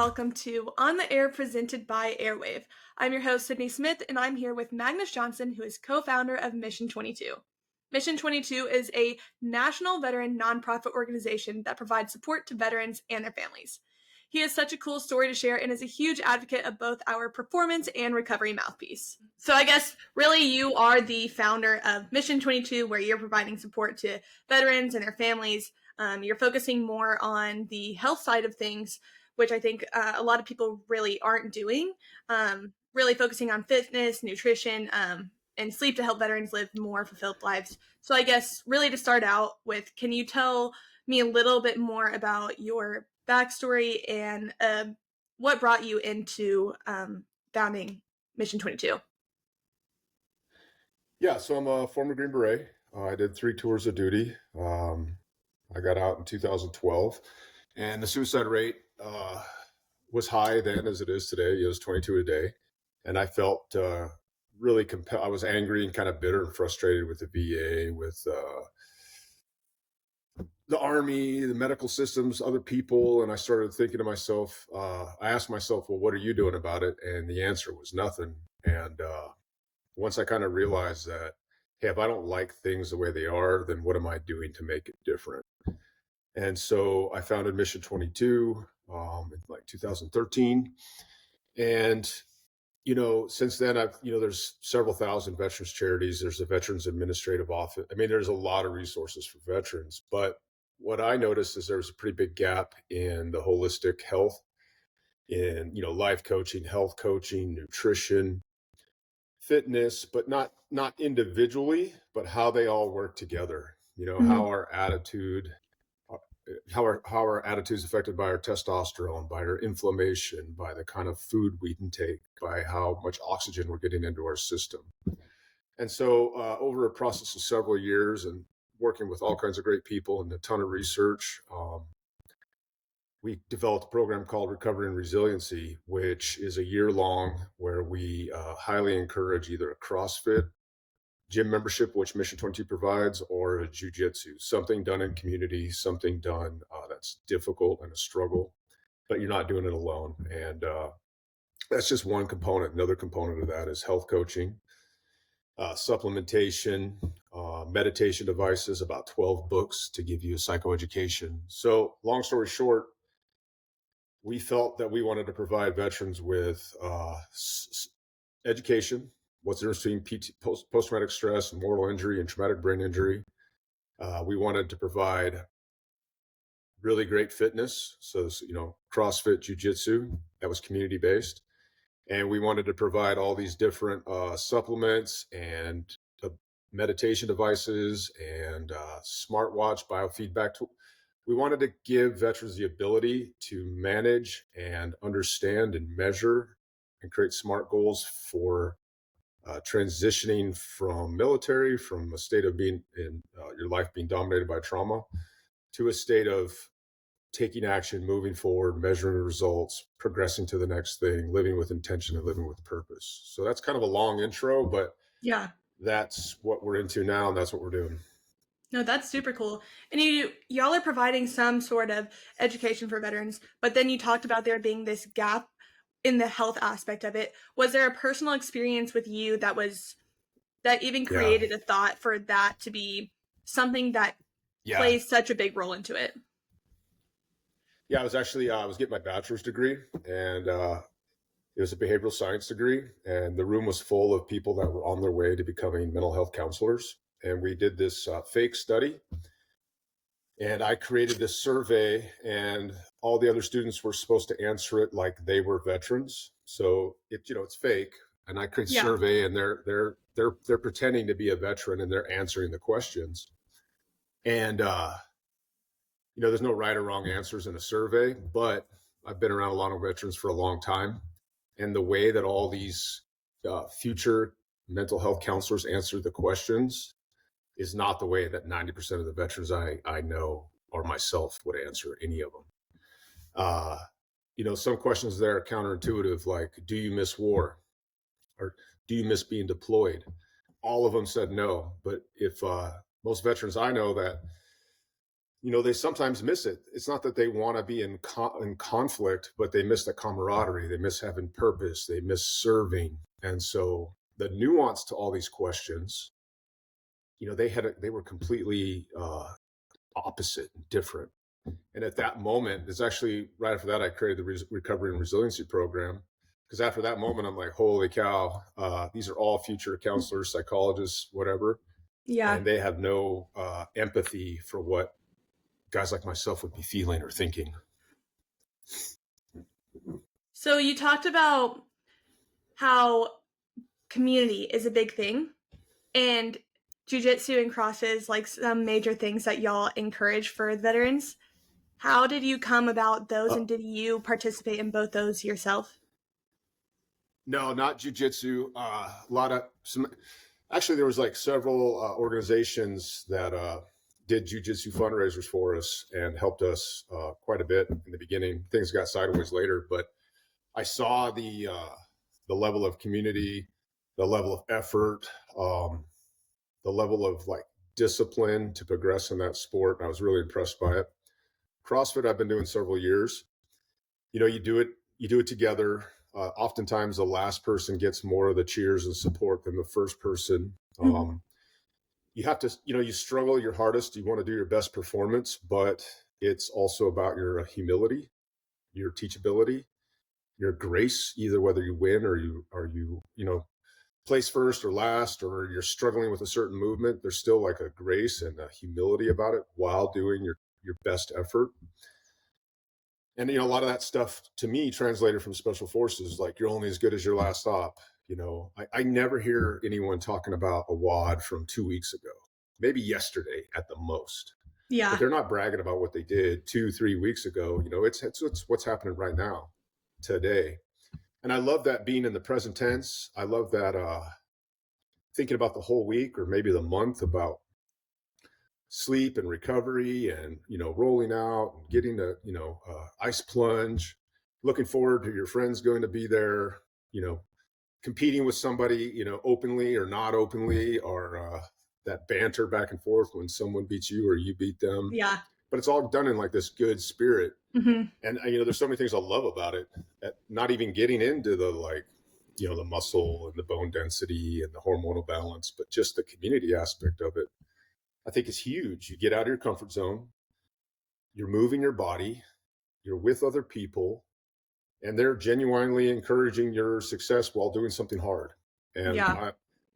welcome to On the Air presented by Airwaav. I'm your host, Sydney Smith, and I'm here with Magnus Johnson, who is co-founder of Mission 22. Mission 22 is a national veteran nonprofit organization that provides support to veterans and their families. He has such a cool story to share and is a huge advocate of both our performance and recovery mouthpiece. So I guess really you are the founder of Mission 22, where you're providing support to veterans and their families. You're focusing more on the health side of things, which I think a lot of people really aren't doing. Really focusing on fitness, nutrition, and sleep to help veterans live more fulfilled lives. So I guess really to start out with, can you tell me a little bit more about your backstory and what brought you into founding Mission 22? Yeah, so I'm a former Green Beret. I did 3 tours of duty. I got out in 2012, and the suicide rate was high then as it is today. It was 22 a day, and I felt really compelled. I was angry and kind of bitter and frustrated with the VA, with the Army, the medical systems, other people, and I started thinking to myself. I asked myself, "Well, what are you doing about it?" And the answer was nothing. And once I kind of realized that, hey, if I don't like things the way they are, then what am I doing to make it different? And so I founded Mission 22 in like 2013. And, since then, there's several thousand veterans charities. There's a Veterans Administrative Office. I mean, there's a lot of resources for veterans. But what I noticed is there's a pretty big gap in the holistic health, in, life coaching, health coaching, nutrition, fitness, but not individually, but how they all work together. How our attitude, how our attitude is affected by our testosterone, by our inflammation, by the kind of food we can take, by how much oxygen we're getting into our system. And so, over a process of several years and working with all kinds of great people and a ton of research, we developed a program called Recovery and Resiliency, which is a year long where we highly encourage either a CrossFit gym membership, which Mission 22 provides, or a jujitsu, something done in community, something done that's difficult and a struggle, but you're not doing it alone. And that's just one component. Another component of that is health coaching, supplementation, meditation devices, about 12 books to give you psychoeducation. So long story short, we felt that we wanted to provide veterans with education, what's the difference between post-traumatic stress and mortal injury and traumatic brain injury. We wanted to provide really great fitness. So, CrossFit, jujitsu, that was community-based. And we wanted to provide all these different supplements and meditation devices and smartwatch biofeedback tool. We wanted to give veterans the ability to manage and understand and measure and create SMART goals for transitioning from military, from a state of being in your life being dominated by trauma, to a state of taking action, moving forward, measuring results, progressing to the next thing, living with intention and living with purpose. So that's kind of a long intro, but Yeah. that's what we're into now, and that's what we're doing. No, that's super cool. And y'all are providing some sort of education for veterans, but then you talked about there being this gap in the health aspect of it. Was there a personal experience with you that even created a thought for that to be something that plays such a big role into it? Yeah, I was getting my bachelor's degree, and it was a behavioral science degree, and the room was full of people that were on their way to becoming mental health counselors. And we did this fake study, and I created this survey, and all the other students were supposed to answer it like they were veterans. So it's fake, and I create a survey, and they're pretending to be a veteran, and they're answering the questions. And there's no right or wrong answers in a survey, but I've been around a lot of veterans for a long time, and the way that all these future mental health counselors answer the questions is not the way that 90% of the veterans I know or myself would answer any of them. Some questions there are counterintuitive, like, do you miss war? Or do you miss being deployed? All of them said no. But if most veterans I know that they sometimes miss it. It's not that they want to be in conflict, but they miss the camaraderie. They miss having purpose. They miss serving. And so the nuance to all these questions, they were completely opposite and different. And at that moment, it's actually right after that, I created the recovery and resiliency program. Because after that moment, I'm like, holy cow, these are all future counselors, psychologists, whatever. Yeah. And they have no empathy for what guys like myself would be feeling or thinking. So you talked about how community is a big thing, and jujitsu and CrossFit is like some major things that y'all encourage for veterans. How did you come about those, Uh, and did you participate in both those yourself? no, not jujitsu. A lot of some. Actually, there was like several organizations that did jujitsu fundraisers for us and helped us quite a bit in the beginning. Things got sideways later, but I saw the level of community, the level of effort, the level of like discipline to progress in that sport. And I was really impressed by it. CrossFit, I've been doing several years. You do it together. Oftentimes, the last person gets more of the cheers and support than the first person. Mhm. You have to, you struggle your hardest. You want to do your best performance, but it's also about your humility, your teachability, your grace, either whether you win or you place first or last, or you're struggling with a certain movement. There's still like a grace and a humility about it while doing your best effort. And a lot of that stuff to me translated from special forces, like you're only as good as your last stop. I never hear anyone talking about a WAD from 2 weeks ago, maybe yesterday at the most, but Yeah. they're not bragging about what they did 2-3 weeks ago. It's what's happening right now, today. And I love that being in the present tense. I love that thinking about the whole week or maybe the month about sleep and recovery and rolling out and getting the ice plunge, looking forward to your friends going to be there, you know competing with somebody, openly or not openly, or that banter back and forth when someone beats you or you beat them. Yeah. But it's all done in like this good spirit. Hmm. And there's so many things I love about it, not even getting into the like the muscle and the bone density and the hormonal balance, but just the community aspect of it, I think, is huge. You get out of your comfort zone, you're moving your body, you're with other people, and they're genuinely encouraging your success while doing something hard. And Yeah.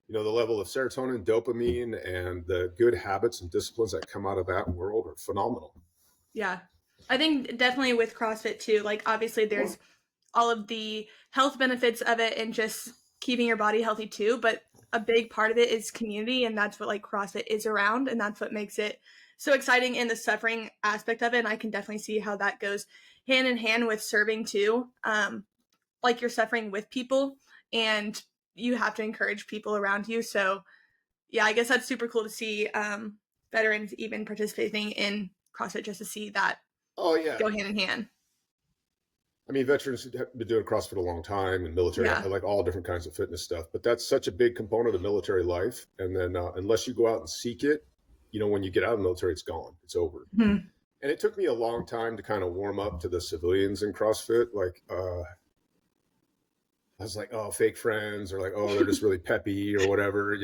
the level of serotonin, dopamine, and the good habits and disciplines that come out of that world are phenomenal. Yeah. I think definitely with CrossFit too, like obviously there's all of the health benefits of it and just keeping your body healthy too, but a big part of it is community, and that's what like CrossFit is around, and that's what makes it so exciting in the suffering aspect of it. And I can definitely see how that goes hand in hand with serving too. Like you're suffering with people and you have to encourage people around you. So yeah, I guess that's super cool to see veterans even participating in CrossFit just to see that Oh yeah, go hand in hand. I mean, veterans have been doing CrossFit a long time, and military, Yeah. like all different kinds of fitness stuff. But that's such a big component of military life. And then unless you go out and seek it, when you get out of the military, it's gone. It's over. Mhm. And it took me a long time to kind of warm up to the civilians in CrossFit. Like I was like, oh, fake friends, or like, oh, they're just really peppy or whatever.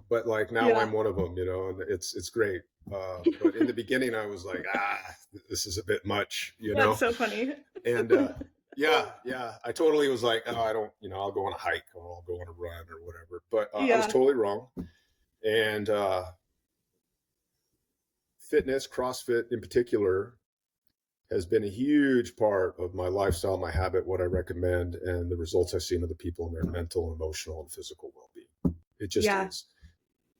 But like now Yeah. I'm one of them, and it's great. But in the beginning, I was like, this is a bit much. That's so funny. And yeah, I totally was like, oh, I don't, I'll go on a hike or I'll go on a run or whatever. But I was Yeah. totally wrong. And fitness, CrossFit in particular, has been a huge part of my lifestyle, my habit, what I recommend, and the results I've seen of the people in their mental, emotional, and physical well-being. It just Yeah. is.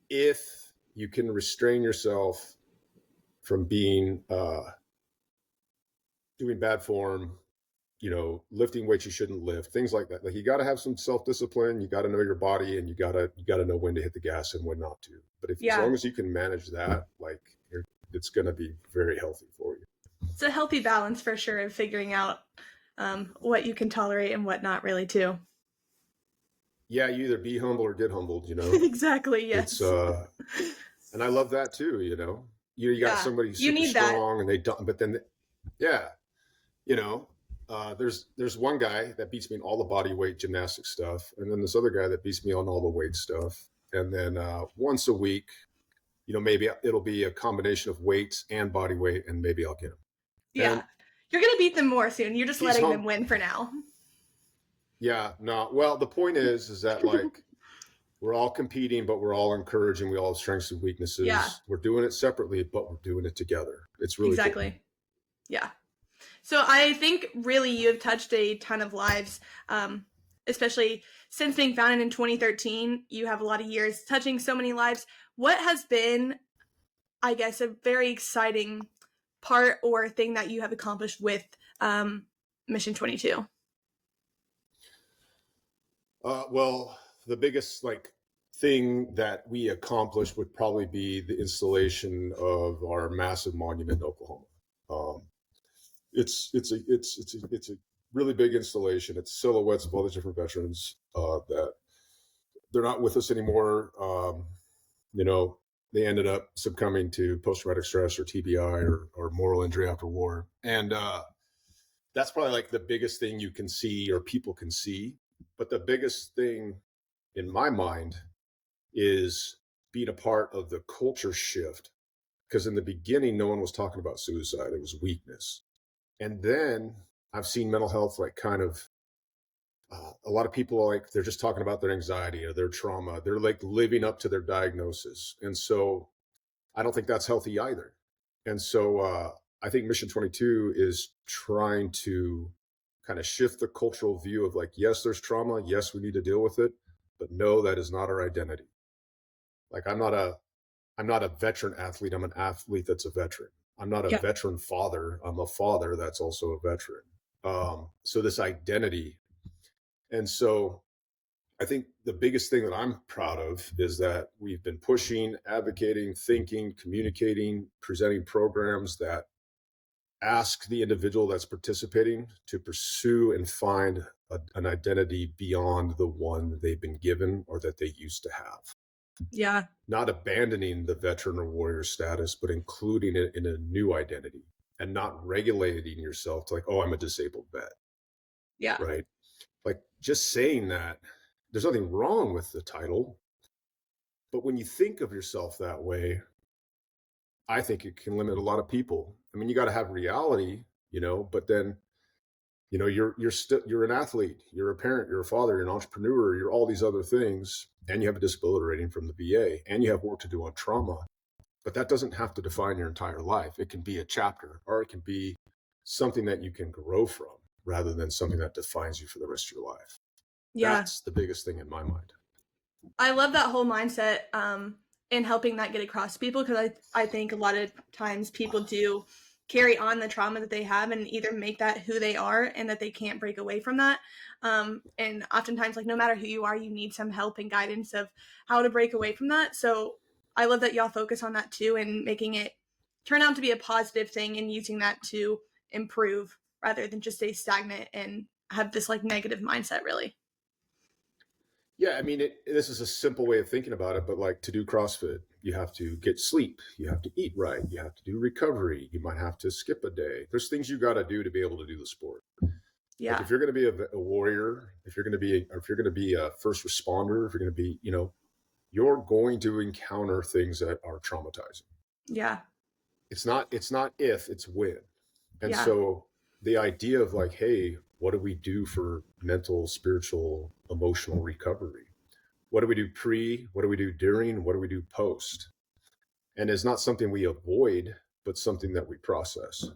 If you can restrain yourself from being doing bad form, lifting weights you shouldn't lift, things like that. Like you got to have some self-discipline. You got to know your body, and you got to know when to hit the gas and when not to. But as Yeah. long as you can manage that, like it's going to be very healthy for you. It's a healthy balance for sure of figuring out what you can tolerate and what not really too. Yeah, you either be humble or get humbled. Exactly. It's Yes. and I love that too. You got Yeah. somebody who's You super need that. strong and they don't, but then, yeah, you know, there's one guy that beats me in all the body weight gymnastic stuff, and then this other guy that beats me on all the weight stuff. And then once a week, maybe it'll be a combination of weights and body weight, and maybe I'll get him. Yeah. And You're going to beat them more soon. You're just he's letting them home. win for now. Yeah, no. Well, the point is that like we're all competing, but we're all encouraging. We all have strengths and Yeah, weaknesses. We're doing it separately, but we're doing it together. It's really cool. exactly. Yeah. So I think really you have touched a ton of lives, especially since being founded in 2013. You have a lot of years touching so many lives. What has been, I guess, a very exciting part or thing that you have accomplished with Mission 22? Well, the biggest like thing that we accomplished would probably be the installation of our massive monument in Oklahoma. Um, it's a really big installation. It's silhouettes of all the different veterans that they're not with us anymore. You know, they ended up succumbing to post-traumatic stress or TBI or moral injury after war, and that's probably like the biggest thing you can see or people can see. But the biggest thing in my mind is being a part of the culture shift, because in the beginning no one was talking about suicide, it was weakness. And then I've seen mental health like kind of a lot of people are like they're just talking about their anxiety or their trauma, they're like living up to their diagnosis, and so I don't think that's healthy either. And so I think Mission 22 is trying to kind of shift the cultural view of like, yes, there's trauma, yes, we need to deal with it, but no, that is not our identity. Like I'm not a veteran athlete, I'm an athlete that's a veteran. I'm not a Yeah. veteran father, I'm a father that's also a veteran. So this identity. And so I think the biggest thing that I'm proud of is that we've been pushing, advocating, thinking, communicating, presenting programs that ask the individual that's participating to pursue and find an identity beyond the one they've been given or that they used to have. Yeah. Not abandoning the veteran or warrior status, but including it in a new identity and not regulating yourself to like, oh, I'm a disabled vet, Yeah. right? Like just saying that, there's nothing wrong with the title. But when you think of yourself that way, I think it can limit a lot of people. I mean, you got to have reality, but then, you're an athlete, you're a parent, you're a father, you're an entrepreneur, you're all these other things, and you have a disability rating from the VA, and you have work to do on trauma. But that doesn't have to define your entire life. It can be a chapter, or it can be something that you can grow from rather than something that defines you for the rest of your life. Yeah. That's the biggest thing in my mind. I love that whole mindset in helping that get across to people, because I think a lot of times people do carry on the trauma that they have and either make that who they are and that they can't break away from that. And oftentimes, like, no matter who you are, you need some help and guidance of how to break away from that. So I love that y'all focus on that too and making it turn out to be a positive thing and using that to improve rather than just stay stagnant and have this like negative mindset, really. Yeah, I mean, this is a simple way of thinking about it, but like to do CrossFit, you have to get sleep, you have to eat right, you have to do recovery, you might have to skip a day. There's things you got to do to be able to do the sport. Like Yeah. if you're going to be a warrior, if you're going to be a first responder, if you're going to be, you're going to encounter things that are traumatizing. Yeah. It's not if, it's when. And Yeah. so the idea of like, hey, what do we do for mental, spiritual, emotional recovery? What do we do pre? What do we do during? What do we do post? And it's not something we avoid, but something that we process.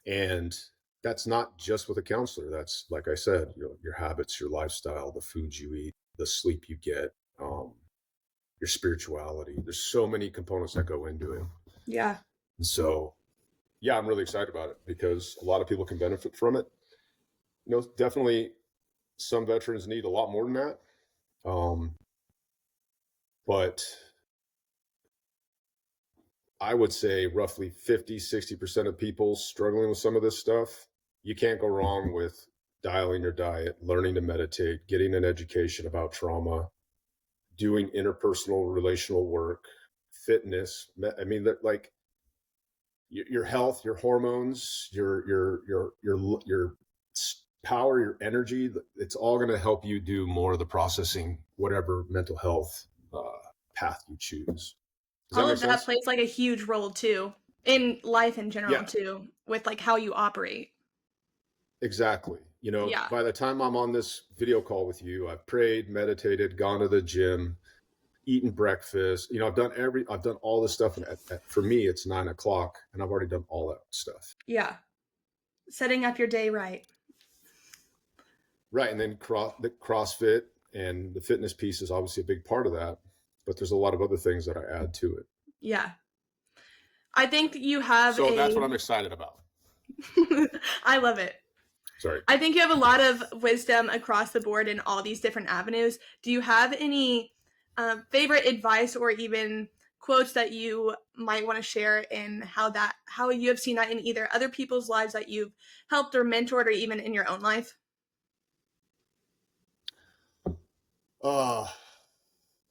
And that's not just with a counselor. That's, like I said, your habits, your lifestyle, the foods you eat, the sleep you get, your spirituality. There's so many components that go into it. Yeah. And so, yeah, I'm really excited about it because a lot of people can benefit from it. Definitely some veterans need a lot more than that. But I would say roughly 50, 60% of people struggling with some of this stuff, you can't go wrong with dialing your diet, learning to meditate, getting an education about trauma, doing interpersonal relational work, fitness. I mean, that like your health, your hormones, your power, your energy. It's all going to help you do more of the processing, whatever mental health path you choose. Does that All make of that sense? plays like a huge role too in life in general Yeah, too, with like how you operate. exactly. Yeah. By the time I'm on this video call with you, I've prayed, meditated, gone to the gym, eaten breakfast. I've done all this stuff. And for me, it's 9 o'clock and I've already done all that stuff. Yeah. Setting up your day right. Right. And then the CrossFit and the fitness piece is obviously a big part of that, but there's a lot of other things that I add to it. Yeah. I think you have So that's what a I'm excited about. I love it. Sorry. I think you have a lot of wisdom across the board in all these different avenues. Do you have any favorite advice or even quotes that you might want to share in how you have seen that in either other people's lives that you've helped or mentored or even in your own life? Uh,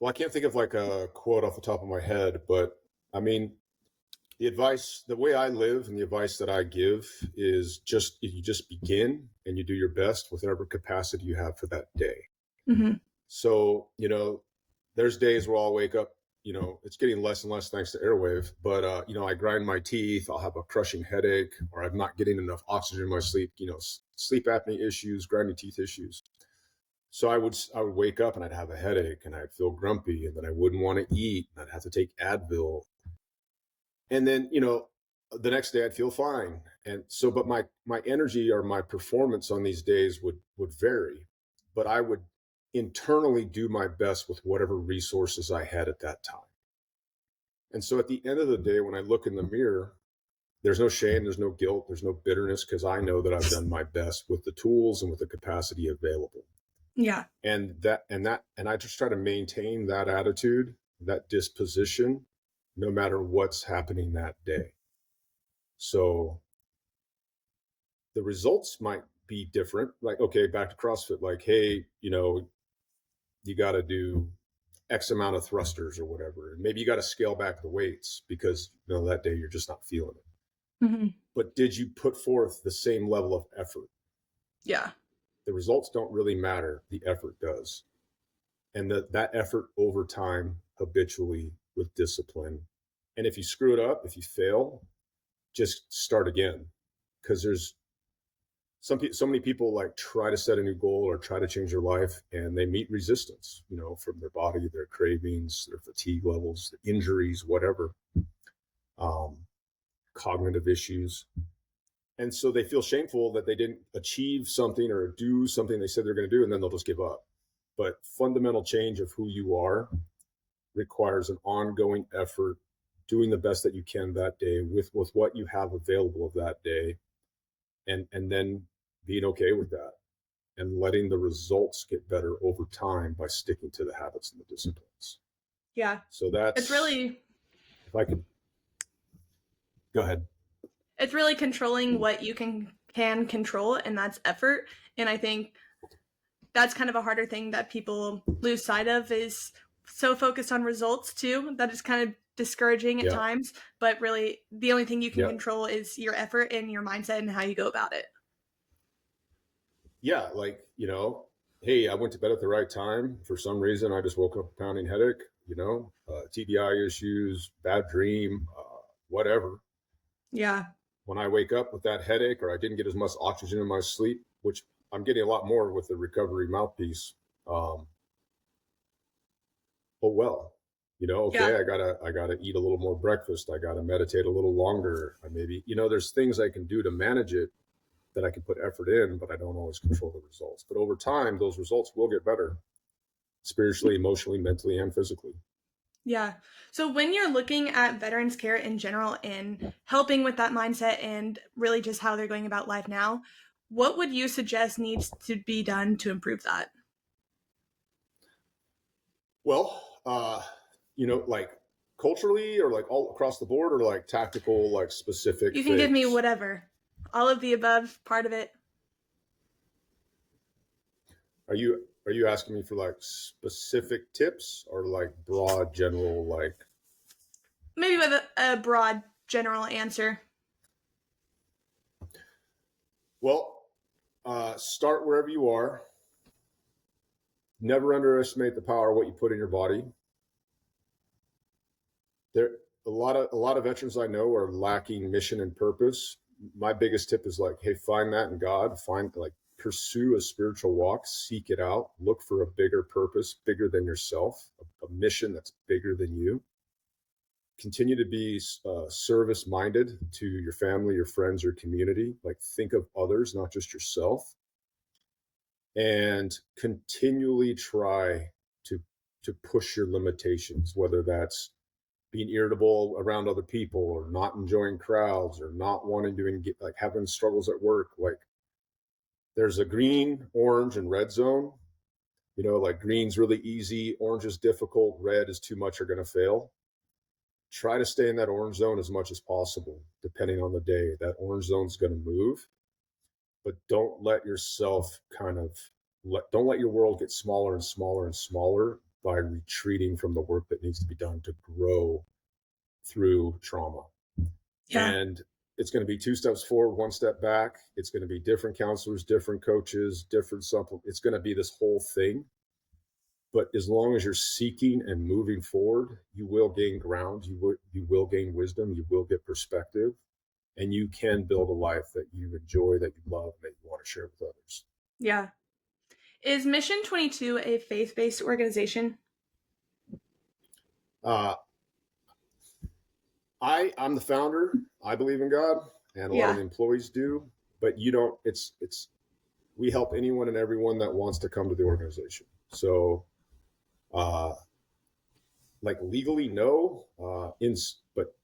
well, I can't think of like a quote off the top of my head, but I mean, the way I live and the advice that I give is just you just begin and you do your best with whatever capacity you have for that day. Mm-hmm. So, there's days where I'll wake up, it's getting less and less thanks to Airwaav, but, I grind my teeth, I'll have a crushing headache, or I'm not getting enough oxygen in my sleep, sleep apnea issues, grinding teeth issues. So I would wake up and I'd have a headache and I'd feel grumpy and then I wouldn't want to eat and I'd have to take Advil. And then, the next day I'd feel fine. And so, but my energy or my performance on these days would vary, but I would internally do my best with whatever resources I had at that time. And so at the end of the day, when I look in the mirror, there's no shame, there's no guilt, there's no bitterness, because I know that I've done my best with the tools and with the capacity available. Yeah. And I just try to maintain that attitude, that disposition, no matter what's happening that day. So the results might be different. Like, okay, back to CrossFit, like, hey, you got to do X amount of thrusters or whatever. And maybe you got to scale back the weights because that day you're just not feeling it. Mm-hmm. But did you put forth the same level of effort? Yeah. The results don't really matter. The effort does. And that effort over time, habitually, with discipline. And if you screw it up, if you fail, just start again. Because there's so many people like try to set a new goal or try to change their life and they meet resistance, from their body, their cravings, their fatigue levels, injuries, whatever, cognitive issues. And so they feel shameful that they didn't achieve something or do something they said they're going to do, and then they'll just give up. But fundamental change of who you are requires an ongoing effort, doing the best that you can that day with what you have available of that day, and then being okay with that and letting the results get better over time by sticking to the habits and the disciplines. Yeah. So It's that's, really if I could, go ahead. it's really controlling what you can control, and that's effort. And I think that's kind of a harder thing that people lose sight of, is so focused on results too, that is kind of discouraging at Yeah. times. But really the only thing you can Yeah. control is your effort and your mindset and how you go about it. Yeah. Like, hey, I went to bed at the right time. For some reason, I just woke up with a pounding headache, TBI issues, bad dream, whatever. Yeah. When I wake up with that headache or I didn't get as much oxygen in my sleep, which I'm getting a lot more with the recovery mouthpiece. Oh, well, Yeah. okay, I gotta eat a little more breakfast. I gotta meditate a little longer. I maybe, there's things I can do to manage it that I can put effort in, but I don't always control the results. But over time, those results will get better spiritually, emotionally, mentally, and physically. Yeah. So when you're looking at veterans care in general and helping with that mindset and really just how they're going about life now, what would you suggest needs to be done to improve that? Well, like culturally or like all across the board or like tactical, like specific You can give me things. whatever. All of the above, part of it. Are you asking me for like specific tips or like broad general like maybe with a broad general answer. Well, start wherever you are. Never underestimate the power of what you put in your body. There, a lot of veterans I know are lacking mission and purpose. My biggest tip is like, hey, find that in God. Pursue a spiritual walk, seek it out, look for a bigger purpose, bigger than yourself, a mission that's bigger than you. Continue to be service minded to your family, your friends, your community. Like, think of others, not just yourself, and continually try to push your limitations, whether that's being irritable around other people or not enjoying crowds or not wanting to like having struggles at work. Like, there's a green, orange, and red zone. Like green's really easy, orange is difficult, red is too much, are going to fail. Try to stay in that orange zone as much as possible, depending on the day. That orange zone is going to move, but don't let yourself don't let your world get smaller and smaller and smaller by retreating from the work that needs to be done to grow through trauma. Yeah. And it's going to be 2 steps forward, 1 step back. It's going to be different counselors, different coaches, different supplements. It's going to be this whole thing. But as long as you're seeking and moving forward, you will gain ground. You will gain wisdom. You will get perspective, and you can build a life that you enjoy, that you love, that you want to share with others. Yeah. Is Mission 22 a faith-based organization? I'm the founder. I believe in God, and a lot of the employees do. But we help anyone and everyone that wants to come to the organization. So, like legally, no, but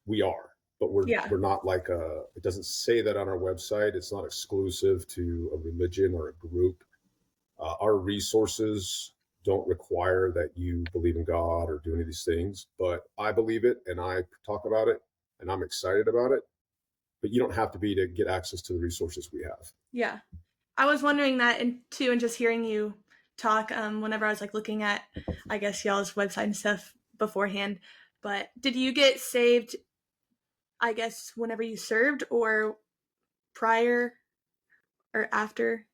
we are. But we're not like it doesn't say that on our website. It's not exclusive to a religion or a group. Our resources don't require that you believe in God or do any of these things, but I believe it and I talk about it and I'm excited about it. But you don't have to be to get access to the resources we have. Yeah. I was wondering that too, and just hearing you talk whenever I was like looking at, I guess, y'all's website and stuff beforehand. But did you get saved, I guess, whenever you served or prior or after?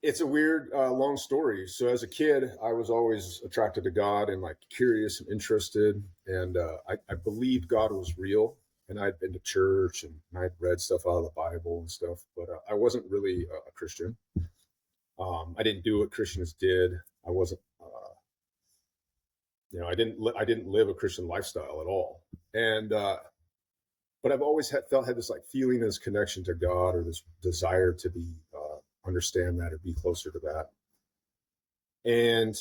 It's a weird, long story. So as a kid, I was always attracted to God and like curious and interested. And I believed God was real. And I'd been to church and I'd read stuff out of the Bible and stuff, but I wasn't really a Christian. I didn't do what Christians did. I wasn't, I didn't live a Christian lifestyle at all. And but I've always had this like feeling, this connection to God, or this desire to be understand that or be closer to that. And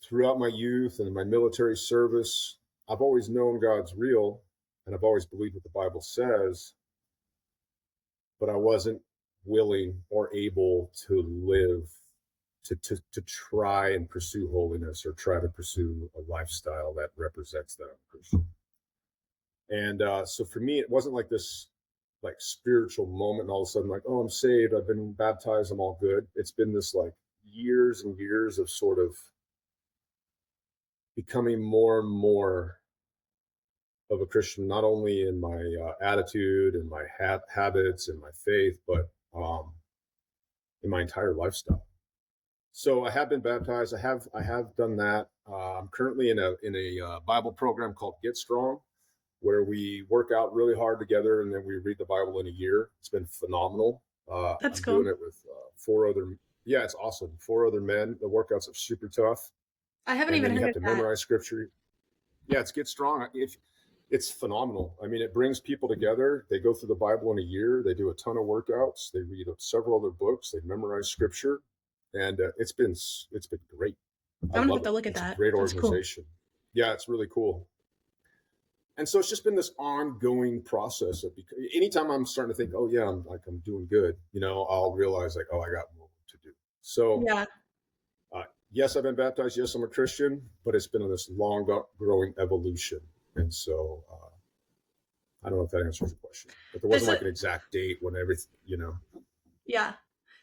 throughout my youth and my military service, I've always known God's real, and I've always believed what the Bible says, but I wasn't willing or able to live to try and pursue holiness or try to pursue a lifestyle that represents that I'm Christian. And so for me, it wasn't like this like spiritual moment and all of a sudden like, oh, I'm saved, I've been baptized, I'm all good. It's been this like years and years of sort of becoming more and more of a Christian, not only in my attitude and my habits and my faith, but in my entire lifestyle. So I have been baptized. I have done that. I'm currently in a Bible program called Get Strong, where we work out really hard together and then we read the Bible in a year. It's been phenomenal. That's I'm cool. doing it with 4 other. Yeah, it's awesome. 4 other men. The workouts are super tough. I haven't even heard of that. You have to memorize scripture. Yeah, it's Get Strong. It's phenomenal. I mean, it brings people together. They go through the Bible in a year. They do a ton of workouts. They read several other books. They memorize scripture, and it's been great. I'm gonna have to look at that. It's a great organization. Cool. Yeah, it's really cool. And so it's just been this ongoing process of anytime I'm starting to think, oh yeah, I'm doing good, I'll realize like, oh, I got more to do. So yeah. Yes, I've been baptized. Yes, I'm a Christian, but it's been this long growing evolution. And so I don't know if that answers your question, but there wasn't like an exact date when everything, Yeah.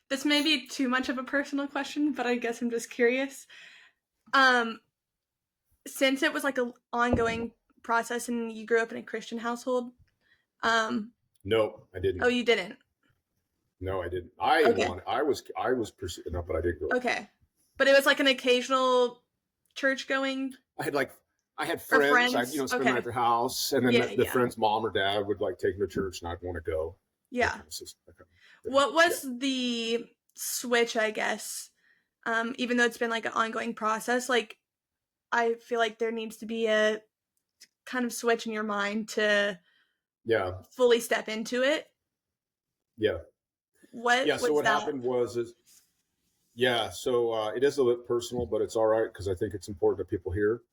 This may be too much of a personal question, but I guess I'm just curious. Since it was like an ongoing process and you grew up in a Christian household? No, I Oh, didn't. you didn't. No, I didn't. Okay. I was pursuing, no, but I did go. Okay. But it was like an occasional church going I had like, I had or friends. I'd, friends. spend the night at Okay. their house, and then Yeah, the yeah. friend's mom or dad would like take me to church, and I'd want to go. That Yeah. kind of system. That kind of thing. What Yeah. was the switch, I guess? Even though it's been like an ongoing process, like I feel like there needs to be a kind of switch in your mind to Yeah. fully step into it. Yeah. What Yeah. So was what that? happened was, yeah. So it is a bit personal, but it's all right because I think it's important that people hear.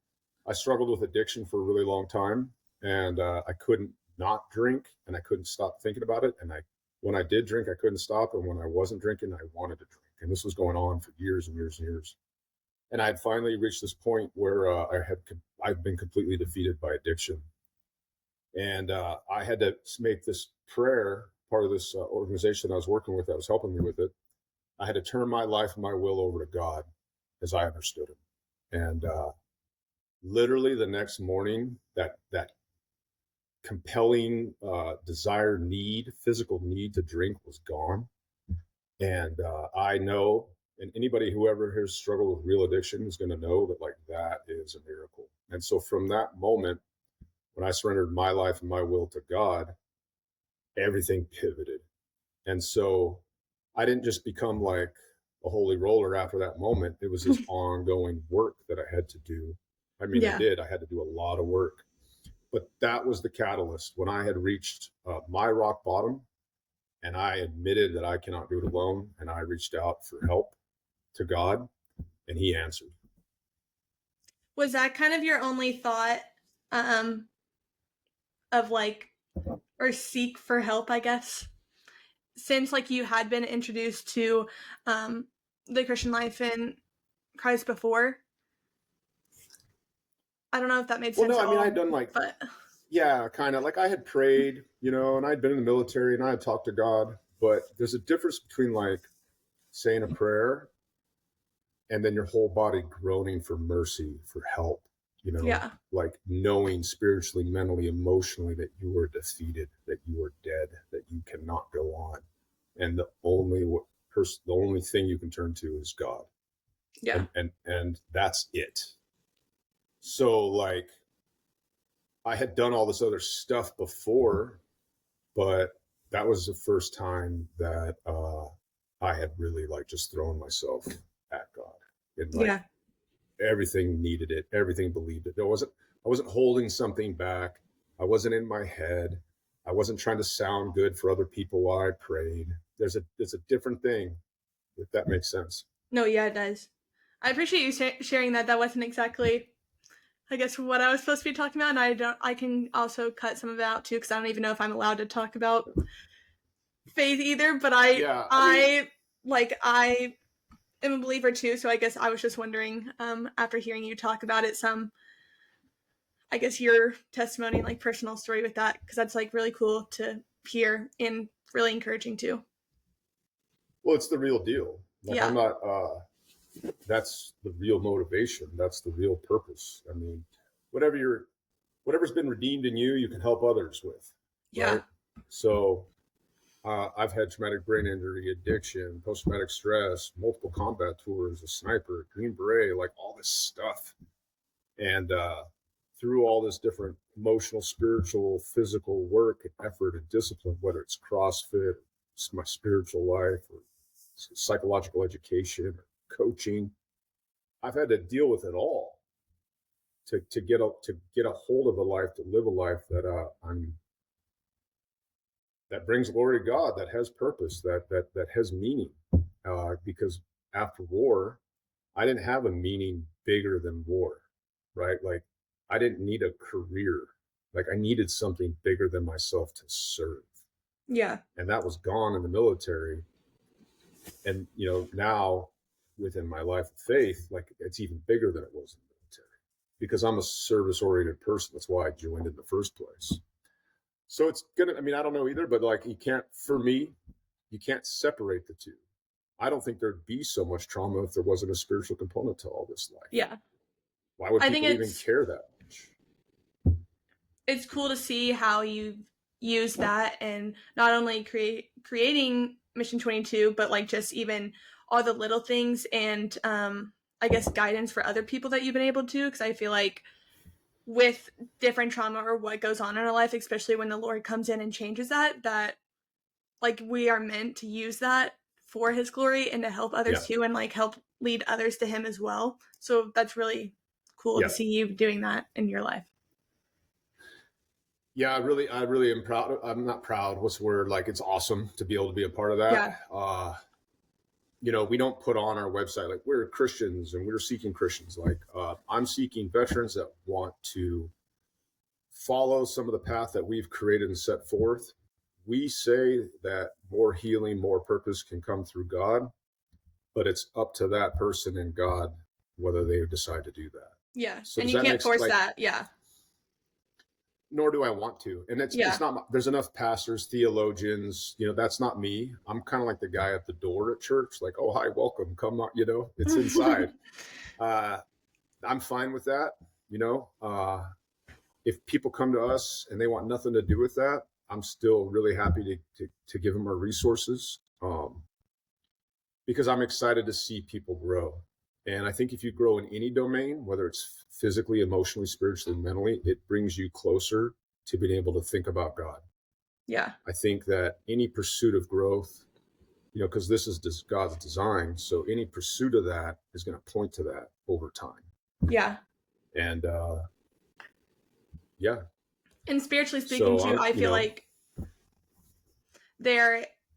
I struggled with addiction for a really long time, and I couldn't not drink, and I couldn't stop thinking about it. And when I did drink, I couldn't stop, and when I wasn't drinking, I wanted to drink. And this was going on for years and years and years. And I had finally reached this point where I'd been completely defeated by addiction, and I had to make this prayer. Part of this organization I was working with that was helping me with it. I had to turn my life and my will over to God as I understood Him, and literally the next morning, that compelling desire, need, physical need to drink was gone. And I know, and anybody who ever has struggled with real addiction is going to know that like that is a miracle. And so from that moment, when I surrendered my life and my will to God, everything pivoted. And so I didn't just become like a holy roller after that moment. It was this ongoing work that I had to do. I mean, I Yeah. did. I had to do a lot of work, but that was the catalyst when I had reached my rock bottom, and I admitted that I cannot do it alone, and I reached out for help to God, and He answered. Was that kind of your only thought um of like or seek for help, I guess? Since like you had been introduced to um the Christian life in Christ before. I don't know if that made Well, sense no, at I mean, I all, had done like, but yeah, kind of like I had prayed, and I'd been in the military and I had talked to God, but there's a difference between like saying a prayer and then your whole body groaning for mercy, for help, yeah. like knowing spiritually, mentally, emotionally that you are defeated, that you are dead, that you cannot go on. And the only thing you can turn to is God. Yeah. And that's it. So like I had done all this other stuff before, but that was the first time that I had really like just thrown myself at God, and like Yeah. everything needed it, everything believed it. I wasn't holding something back. I wasn't in my head. I wasn't trying to sound good for other people while I prayed. It's a different thing, if that makes sense. No, yeah, it does. I appreciate you sharing that. That wasn't exactly, I guess, what I was supposed to be talking about. And I can also cut some of it out too, because I don't even know if I'm allowed to talk about faith either. But Yeah, I mean, I am a believer too. So I guess I was just wondering, after hearing you talk about it, I guess your testimony and like personal story with that, because that's like really cool to hear and really encouraging too. well, it's the real deal. Like I'm Yeah. not. That's the real motivation. That's the real purpose. I mean, whatever you're, whatever's been redeemed in you, you can help others with, Yeah. right? So I've had traumatic brain injury, addiction, post traumatic stress, multiple combat tours, a sniper, Green Beret, like all this stuff. And through all this different emotional, spiritual, physical work and effort and discipline, whether it's CrossFit, it's my spiritual life, or psychological education, or coaching, I've had to deal with it all to get a hold of a life, to live a life that that brings glory to God, that has purpose, that has meaning. Because after war, I didn't have a meaning bigger than war, right? Like I didn't need a career. Like I needed something bigger than myself to serve. Yeah. And that was gone in the military. And now within my life of faith, like it's even bigger than it was in the military. Because I'm a service oriented person. That's why I joined in the first place. So it's gonna, I mean, I don't know either, but like for me, you can't separate the two. I don't think there'd be so much trauma if there wasn't a spiritual component to all this life. Yeah. Why would I think people even it's care that much? it's cool to see how you use that and not only creating Mission 22, but like just even all the little things and I guess guidance for other people that you've been able to. Because I feel like with different trauma or what goes on in our life, especially when the Lord comes in and changes that like we are meant to use that for His glory and to help others Yeah. too, and like help lead others to Him as well. So that's really cool to Yeah. see you doing that in your life. Yeah, I really am proud. I'm not proud. What's the word? Like, it's awesome to be able to be a part of that. Yeah. We don't put on our website like we're Christians and we're seeking Christians. Like, I'm seeking veterans that want to follow some of the path that we've created and set forth. We say that more healing, more purpose can come through God, but it's up to that person and God whether they decide to do that. Yeah. So And does you that can't make force like? that. Yeah. Nor do I want to. And Yeah. it's not, there's enough pastors, theologians, that's not me. I'm kind of like the guy at the door at church, like, oh, hi, welcome, come on, it's inside. I'm fine with that. If people come to us and they want nothing to do with that, I'm still really happy to give them our resources, because I'm excited to see people grow. And I think if you grow in any domain, whether it's physically, emotionally, spiritually, mentally, it brings you closer to being able to think about God. Yeah. I think that any pursuit of growth, because this is God's design, so any pursuit of that is going to point to that over time. Yeah. And yeah. And spiritually speaking So too, I feel like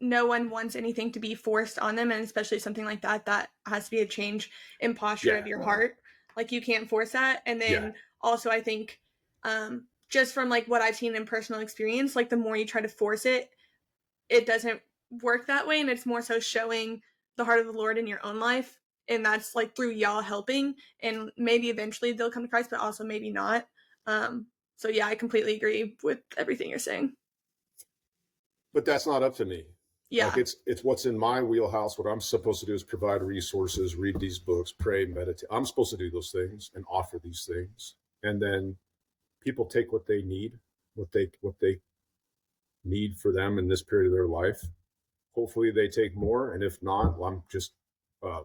no one wants anything to be forced on them, and especially something like that has to be a change in posture of your heart. Like you can't force that. And then also I think just from like what I've seen in personal experience, like the more you try to force it, it doesn't work that way, and it's more so showing the heart of the Lord in your own life, and that's like through y'all helping, and maybe eventually they'll come to Christ, but also maybe not. So yeah, I completely agree with everything you're saying. But that's not up to me. Yeah. Like it's what's in my wheelhouse. What I'm supposed to do is provide resources, read these books, pray, meditate. I'm supposed to do those things and offer these things. And then people take what they need, what they need for them in this period of their life. Hopefully they take more. And if not, well, I'm just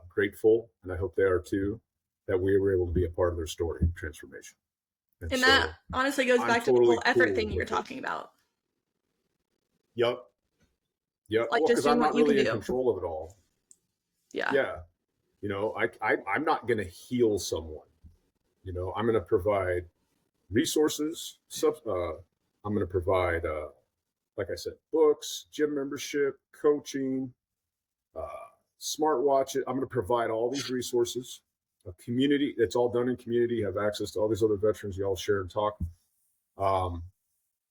grateful, and I hope they are too, that we were able to be a part of their story and transformation. And so that honestly goes back to the whole effort thing you were talking about. Yep. Like well, because I'm not really in control of it all. Yeah. Yeah. I'm not going to heal someone. I'm going to provide resources. I'm going to provide, like I said, books, gym membership, coaching, smartwatches. I'm going to provide all these resources. A community, it's all done in community, have access to all these other veterans. You all share and talk.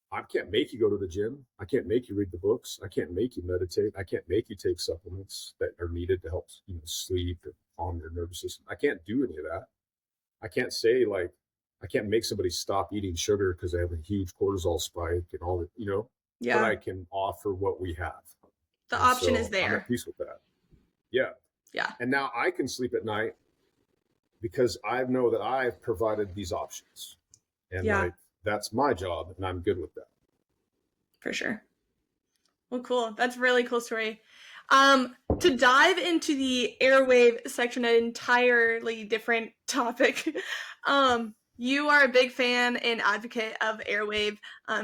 I can't make you go to the gym. I can't make you read the books. I can't make you meditate. I can't make you take supplements that are needed to help sleep and calm your nervous system. I can't do any of that. I can't say I can't make somebody stop eating sugar because they have a huge cortisol spike and all that, Yeah. But I can offer what we have. The option is there. I'm at peace with that. Yeah. Yeah. And now I can sleep at night because I know that I've provided these options. And that's my job, and I'm good with that. For sure. Well, cool. That's a really cool story. To dive into the Airwaav section, an entirely different topic. You are a big fan and advocate of Airwaav.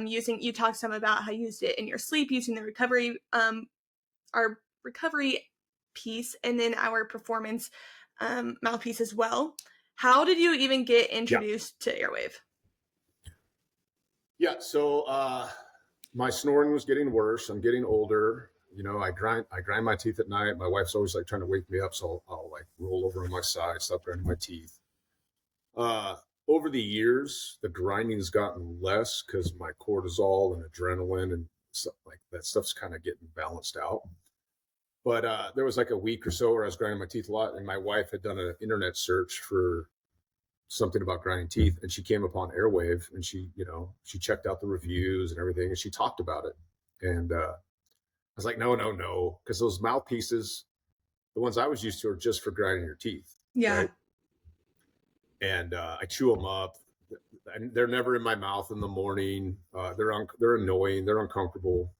You talked some about how you used it in your sleep, using the recovery, our recovery piece, and then our performance mouthpiece as well. How did you even get introduced to Airwaav? Yeah, so my snoring was getting worse. I'm getting older. I grind my teeth at night. My wife's always like trying to wake me up, so I'll like roll over on my side, stop grinding my teeth. Over the years, the grinding has gotten less because my cortisol and adrenaline and stuff like that stuff's kind of getting balanced out. But there was like a week or so where I was grinding my teeth a lot, and my wife had done an internet search for something about grinding teeth, and she came upon Airwaav, and she checked out the reviews and everything, and she talked about it. And I was like, no, because those mouthpieces, the ones I was used to, are just for grinding your teeth. Yeah. Right? And I chew them up. and they're never in my mouth in the morning. They're annoying. They're uncomfortable.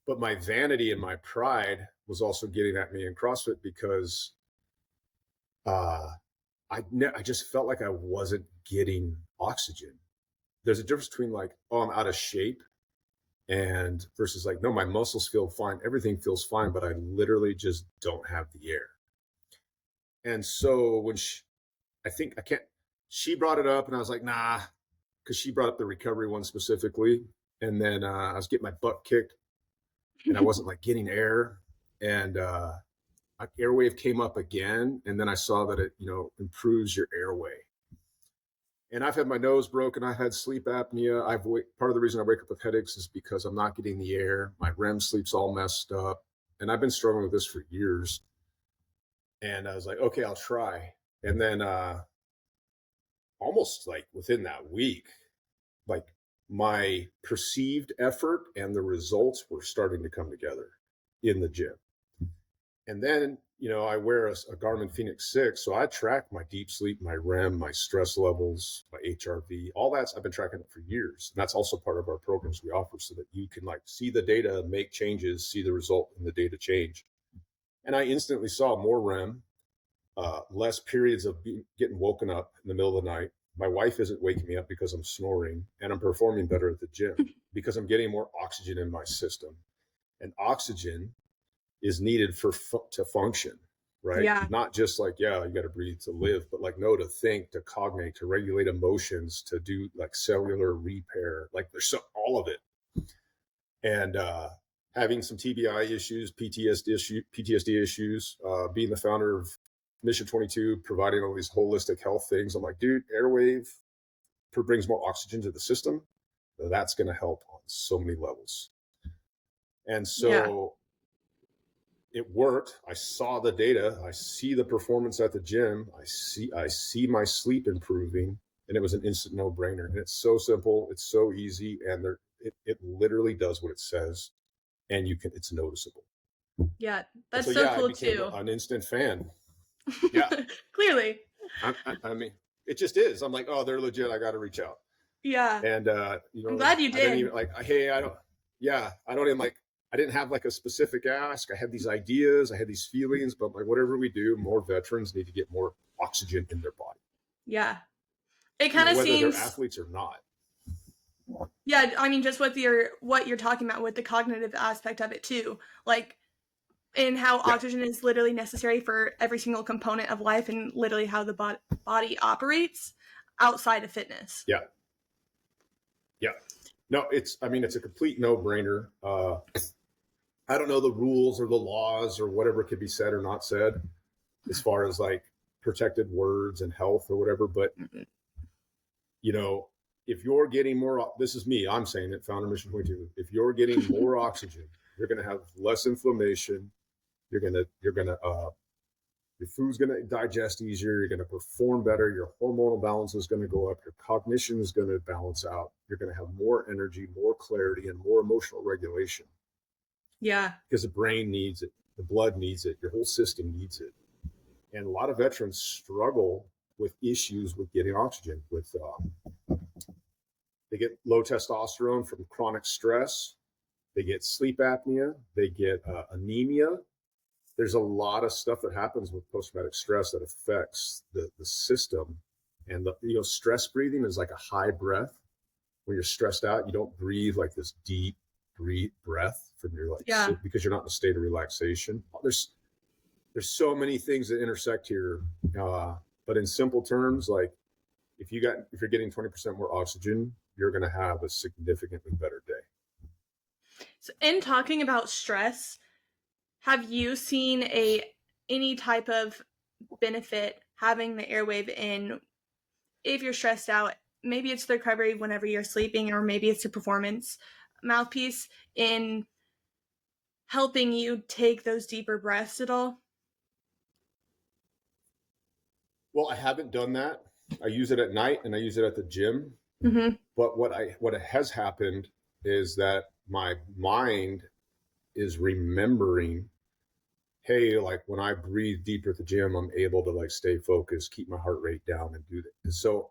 But my vanity and my pride was also getting at me in CrossFit because I just felt like I wasn't getting oxygen. There's a difference between like, oh, I'm out of shape, and versus like, no, my muscles feel fine. Everything feels fine, but I literally just don't have the air. And so when she brought it up and I was like, nah, because she brought up the recovery one specifically. And then I was getting my butt kicked and I wasn't like getting air. And Airwaav came up again. And then I saw that it, improves your airway. And I've had my nose broken. I've had sleep apnea. Part of the reason I wake up with headaches is because I'm not getting the air. My REM sleep's all messed up. And I've been struggling with this for years. And I was like, okay, I'll try. And then almost like within that week, like my perceived effort and the results were starting to come together in the gym. And then, I wear a Garmin Fenix 6. So I track my deep sleep, my REM, my stress levels, my HRV, all that. I've been tracking it for years. And that's also part of our programs we offer so that you can like see the data, make changes, see the result in the data change. And I instantly saw more REM, less periods of getting woken up in the middle of the night. My wife isn't waking me up because I'm snoring, and I'm performing better at the gym because I'm getting more oxygen in my system. And oxygen is needed to function, right? Yeah. Not just like, yeah, you got to breathe to live, but like, no, to think, to cognate, to regulate emotions, to do like cellular repair, like there's all of it. And having some TBI issues, PTSD issues, being the founder of Mission 22, providing all these holistic health things. I'm like, dude, Airwaav brings more oxygen to the system. That's going to help on so many levels. And so it worked. I saw the data. I see the performance at the gym. I see my sleep improving, and it was an instant no-brainer. And it's so simple. It's so easy, and it literally does what it says, and it's noticeable. Yeah, And that's so so I cool became too. an instant fan. Yeah, Clearly. I mean, it just is. I'm like, oh, they're legit. I got to reach out. Yeah. And I'm glad you I didn't did. even like, hey, I don't even like. I didn't have like a specific ask. I had these ideas, I had these feelings, but like whatever we do, more veterans need to get more oxygen in their body. Yeah. It kind of whether they're seems athletes or not. Yeah, I mean just with what you're talking about with the cognitive aspect of it too. Like in how Yeah. oxygen is literally necessary for every single component of life and literally how the body operates outside of fitness. Yeah. Yeah. No, it's a complete no-brainer. I don't know the rules or the laws or whatever could be said or not said as far as like protected words and health or whatever, but if you're getting more, this is me, I'm saying it, founder Mission 22. If you're getting more oxygen, you're going to have less inflammation. You're going to your food's going to digest easier. You're going to perform better. Your hormonal balance is going to go up. Your cognition is going to balance out. You're going to have more energy, more clarity, and more emotional regulation. Yeah. Because the brain needs it. The blood needs it. Your whole system needs it. And a lot of veterans struggle with issues with getting oxygen. They get low testosterone from chronic stress. They get sleep apnea. They get anemia. There's a lot of stuff that happens with post-traumatic stress that affects the system. And stress breathing is like a high breath. When you're stressed out, you don't breathe like this deep breath from your because you're not in a state of relaxation. There's so many things that intersect here, but in simple terms, like if you're getting 20% more oxygen, you're going to have a significantly better day. So in talking about stress, have you seen any type of benefit having the Airwaav in if you're stressed out? Maybe it's the recovery whenever you're sleeping, or maybe it's the performance mouthpiece in helping you take those deeper breaths at all? Well, I haven't done that. I use it at night and I use it at the gym. Mm-hmm. But what has happened is that my mind is remembering, hey, like when I breathe deeper at the gym, I'm able to like stay focused, keep my heart rate down, and do that. And so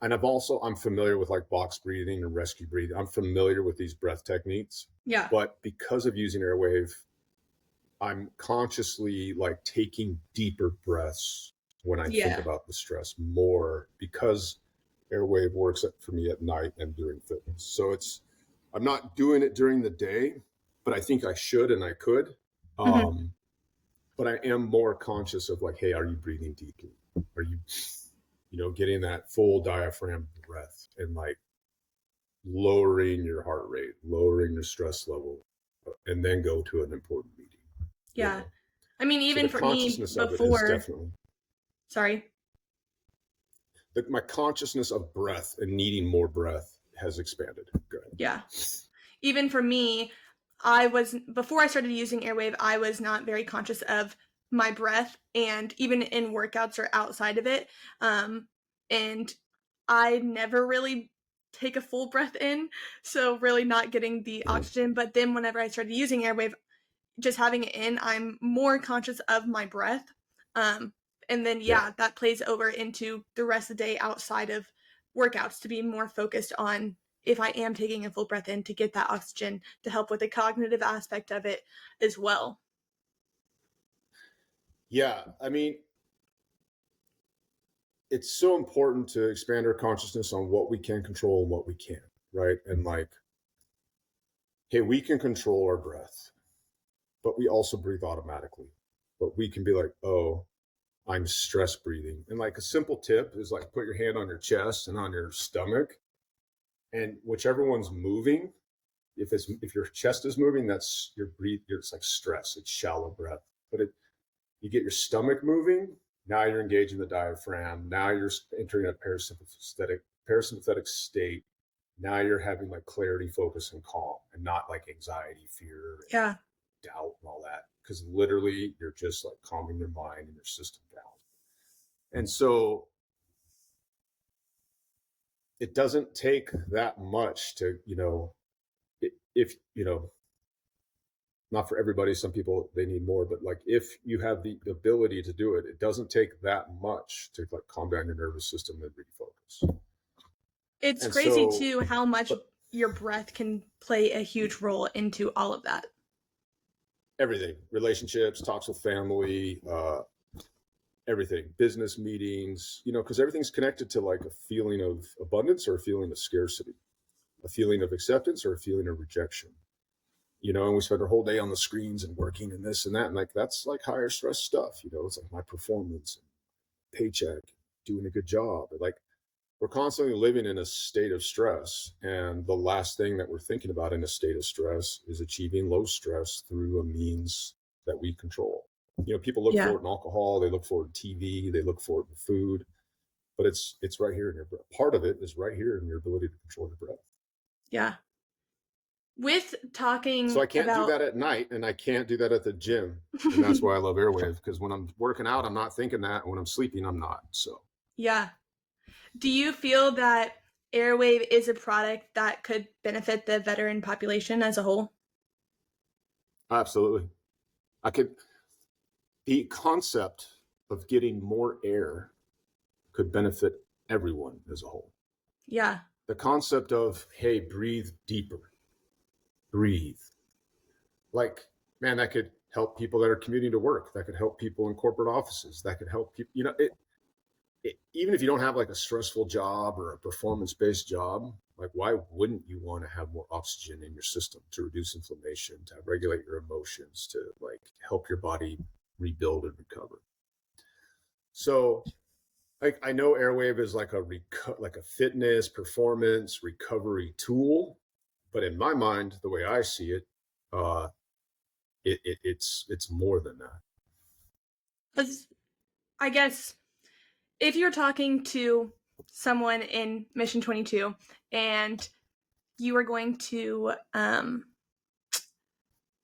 And I'm familiar with like box breathing and rescue breathing. I'm familiar with these breath techniques, Yeah. but because of using Airwaav, I'm consciously like taking deeper breaths when I think Yeah. about the stress more, because Airwaav works for me at night and during fitness. So I'm not doing it during the day, but I think I should and I could. Hmm. But I am more conscious of like, hey, are you breathing deeply? Are you, getting that full diaphragm breath and like lowering your heart rate, lowering your stress level, and then go to an important meeting, you Yeah. know? I mean, So even the for me consciousness of it has before, definitely, sorry. my consciousness of breath and needing more breath has expanded. Go ahead. Yeah. Even for me, before I started using Airwaav, I was not very conscious of my breath, and even in workouts or outside of it. And I never really take a full breath in, so really not getting the oxygen. But then whenever I started using Airwaav, just having it in, I'm more conscious of my breath. Um, and then, Yeah. yeah, that plays over into the rest of the day outside of workouts to be more focused on if I am taking a full breath in to get that oxygen to help with the cognitive aspect of it as well. Yeah. I mean, it's so important to expand our consciousness on what we can control and what we can't, right? And like, hey, we can control our breath, but we also breathe automatically. But we can be like, oh, I'm stress breathing. And like a simple tip is like put your hand on your chest and on your stomach, and whichever one's moving, if your chest is moving, that's your breathe. It's like stress. It's shallow breath. But you get your stomach moving. Now you're engaging the diaphragm. Now you're entering a parasympathetic state. Now you're having like clarity, focus, and calm, and not like anxiety, fear, Yeah. doubt, and all that. Because literally, you're just like calming your mind and your system down. And so it doesn't take that much to, if, not for everybody, some people, they need more, but like if you have the ability to do it, it doesn't take that much to like calm down your nervous system and refocus. It's And crazy so, too how much but your breath can play a huge role into all of that. everything, relationships, talks with family, everything, business meetings, because everything's connected to like a feeling of abundance or a feeling of scarcity, a feeling of acceptance or a feeling of rejection. And we spend our whole day on the screens and working and this and that. And like, that's like higher stress stuff, it's like my performance, paycheck, doing a good job. Like we're constantly living in a state of stress. And the last thing that we're thinking about in a state of stress is achieving low stress through a means that we control. People look Yeah. for it in alcohol, they look for it in TV, they look for it in food, but it's right here in your breath. Part of it is right here in your ability to control your breath. Yeah. With So talking I can't do about that at night, and I can't do that at the gym. And that's why I love Airwaav, because when I'm working out, I'm not thinking that. And when I'm sleeping, I'm not. So Yeah. Do you feel that Airwave is a product that could benefit the veteran population as a whole? absolutely. I could, the concept of getting more air could benefit everyone as a whole. Yeah. The concept of, hey, breathe deeper, breathe. Like, man, that could help people that are commuting to work. That could help people in corporate offices. That could help people, even if you don't have like a stressful job or a performance-based job, like why wouldn't you want to have more oxygen in your system to reduce inflammation, to regulate your emotions, to like help your body rebuild and recover? So like I know Airwaav is like a fitness performance recovery tool, but in my mind, the way I see it, uh, it's more than that. 'Cause I guess if you're talking to someone in Mission 22 and you are going to,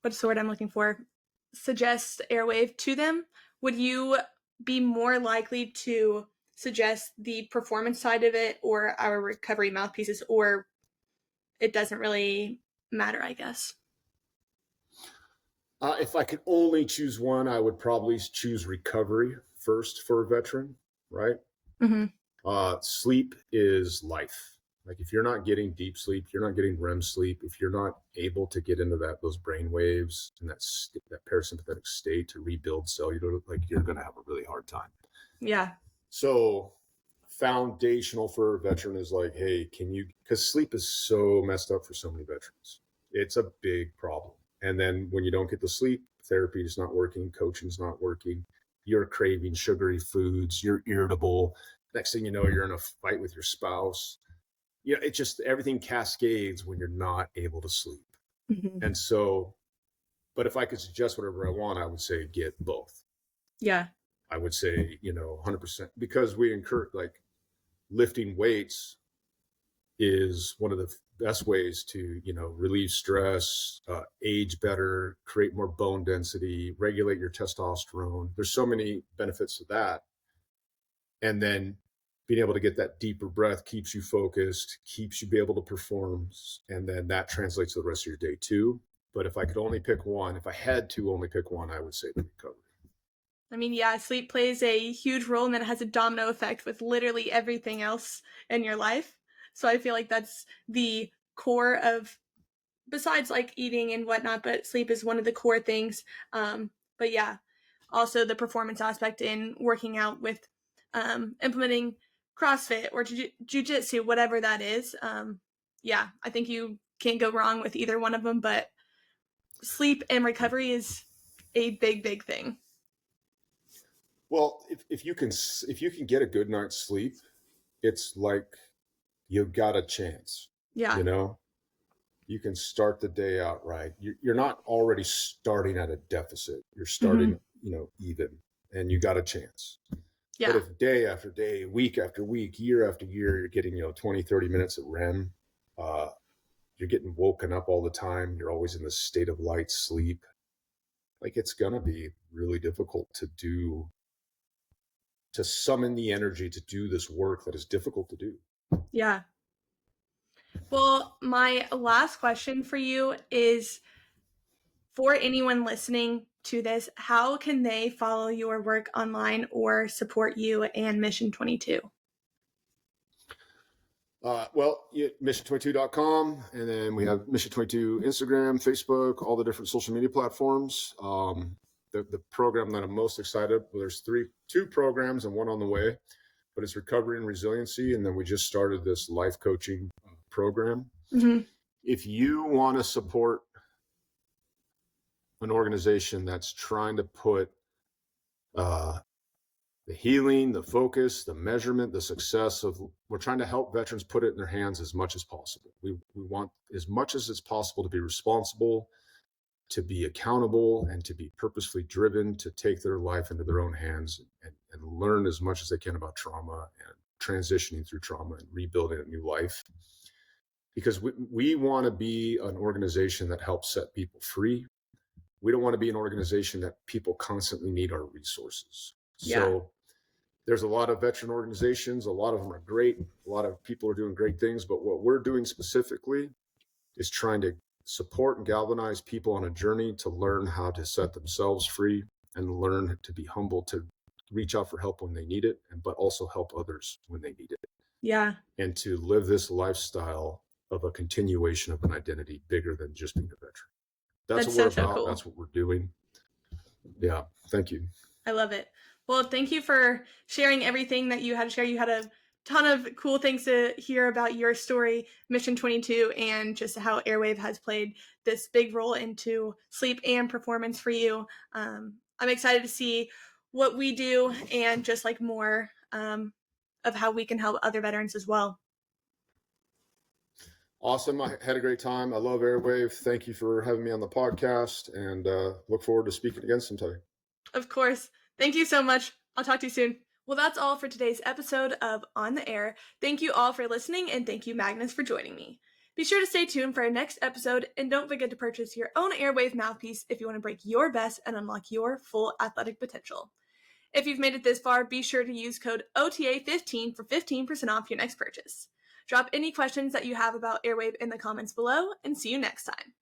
what's the word I'm looking for? Suggest Airwave to them, would you be more likely to suggest the performance side of it or our recovery mouthpieces, or it doesn't really matter, I guess? If I could only choose one, I would probably choose recovery first for a veteran, right? Mm-hmm. Sleep is life. Like if you're not getting deep sleep, you're not getting REM sleep, if you're not able to get into those brain waves and that parasympathetic state to rebuild cellular, like you're going to have a really hard time. Yeah. So foundational for a veteran is like, hey, because sleep is so messed up for so many veterans. It's a big problem. And then when you don't get the sleep, therapy is not working, coaching's not working, you're craving sugary foods, you're irritable. Next thing you know, you're in a fight with your spouse. It just, everything cascades when you're not able to sleep. Mm-hmm. And so, but if I could suggest whatever I want, I would say get both. Yeah. I would say, 100%, because we encourage, like, lifting weights is one of the best ways to, relieve stress, age better, create more bone density, regulate your testosterone. There's so many benefits to that. And then being able to get that deeper breath keeps you focused, keeps you be able to perform. And then that translates to the rest of your day too. But if I could only pick one, if I had to only pick one, I would say the recovery. I mean, yeah, sleep plays a huge role, and then it has a domino effect with literally everything else in your life. So I feel like that's the core of, besides like eating and whatnot, but sleep is one of the core things. But yeah, also the performance aspect in working out with implementing CrossFit or jiu-jitsu, whatever that is. Yeah, I think you can't go wrong with either one of them, but sleep and recovery is a big, big thing. Well, if you can get a good night's sleep, it's like you've got a chance. Yeah. You can start the day out right. You're not already starting at a deficit. You're starting, even, and you got a chance. Yeah. But if day after day, week after week, year after year, you're getting, 20, 30 minutes of REM, you're getting woken up all the time. You're always in this state of light sleep. Like it's going to be really difficult to summon the energy to do this work that is difficult to do. Yeah. Well, my last question for you is, for anyone listening to this, how can they follow your work online or support you and Mission 22? Mission22.com, and then we have Mission 22 Instagram, Facebook, all the different social media platforms. The program that I'm most excited, there's two programs and one on the way, but it's recovery and resiliency. And then we just started this life coaching program. Mm-hmm. If you want to support an organization that's trying to put the healing, the focus, the measurement, the success of, we're trying to help veterans put it in their hands as much as possible. We want as much as it's possible to be responsible, to be accountable, and to be purposefully driven to take their life into their own hands and learn as much as they can about trauma and transitioning through trauma and rebuilding a new life. Because we want to be an organization that helps set people free. We don't want to be an organization that people constantly need our resources. Yeah. So there's a lot of veteran organizations. A lot of them are great. A lot of people are doing great things. But what we're doing specifically is trying to support and galvanize people on a journey to learn how to set themselves free and learn to be humble, to reach out for help when they need it, but also help others when they need it. Yeah. And to live this lifestyle of a continuation of an identity bigger than just being a veteran. That's what we're about. Cool. That's what we're doing. Yeah. Thank you. I love it. Well, thank you for sharing everything that you had to share. You had a ton of cool things to hear about your story, Mission 22, and just how Airwaav has played this big role into sleep and performance for you. I'm excited to see what we do and just like more of how we can help other veterans as well. Awesome. I had a great time. I love Airwaav. Thank you for having me on the podcast, and look forward to speaking again sometime. Of course. Thank you so much. I'll talk to you soon. Well, that's all for today's episode of On the Air. Thank you all for listening, and thank you, Magnus, for joining me. Be sure to stay tuned for our next episode, and don't forget to purchase your own Airwaav mouthpiece if you want to break your best and unlock your full athletic potential. If you've made it this far, be sure to use code OTA15 for 15% off your next purchase. Drop any questions that you have about Airwaav in the comments below, and see you next time.